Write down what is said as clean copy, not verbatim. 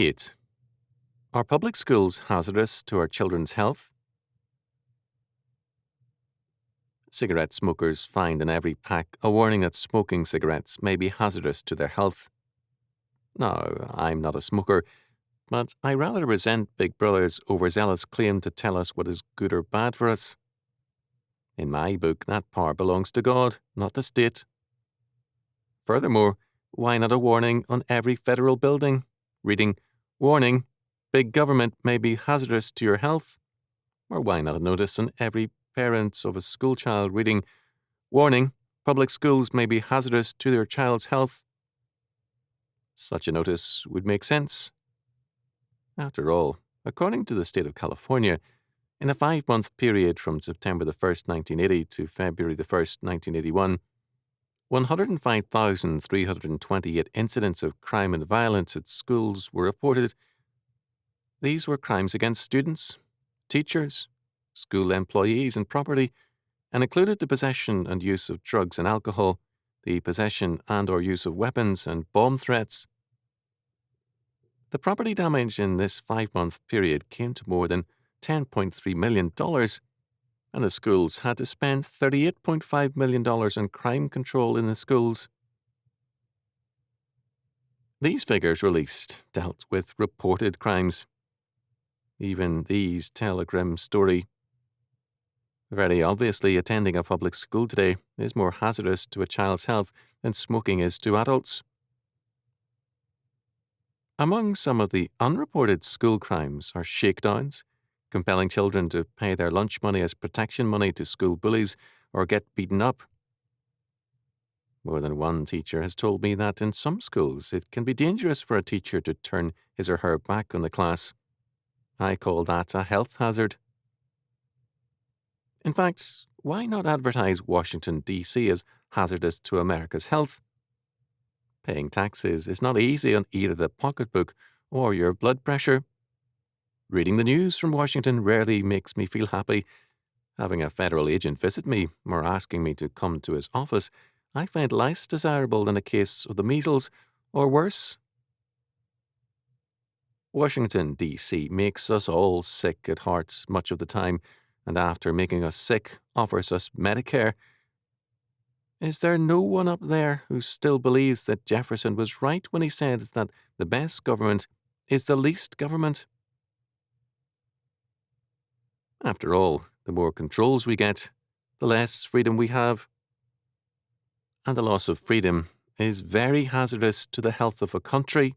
8. Are public schools hazardous to our children's health? Cigarette smokers find in every pack a warning that smoking cigarettes may be hazardous to their health. Now, I'm not a smoker, but I rather resent Big Brother's overzealous claim to tell us what is good or bad for us. In my book, that power belongs to God, not the state. Furthermore, why not a warning on every federal building, reading, "Warning, big government may be hazardous to your health"? Or why not a notice on every parent of a schoolchild reading, "Warning, public schools may be hazardous to their child's health"? Such a notice would make sense. After all, according to the state of California, in a 5-month period from September the 1st, 1980 to February the 1st, 1981, 105,328 incidents of crime and violence at schools were reported. These were crimes against students, teachers, school employees, and property, and included the possession and use of drugs and alcohol, the possession and/or use of weapons, and bomb threats. The property damage in this 5-month period came to more than $10.3 million, and the schools had to spend $38.5 million on crime control in the schools. These figures released dealt with reported crimes. Even these tell a grim story. Very obviously, attending a public school today is more hazardous to a child's health than smoking is to adults. Among some of the unreported school crimes are shakedowns, compelling children to pay their lunch money as protection money to school bullies or get beaten up. More than one teacher has told me that in some schools it can be dangerous for a teacher to turn his or her back on the class. I call that a health hazard. In fact, why not advertise Washington, D.C. as hazardous to America's health? Paying taxes is not easy on either the pocketbook or your blood pressure. Reading the news from Washington rarely makes me feel happy. Having a federal agent visit me or asking me to come to his office, I find less desirable than a case of the measles, or worse. Washington, D.C. makes us all sick at heart much of the time, and after making us sick, offers us Medicare. Is there no one up there who still believes that Jefferson was right when he said that the best government is the least government? After all, the more controls we get, the less freedom we have. And the loss of freedom is very hazardous to the health of a country.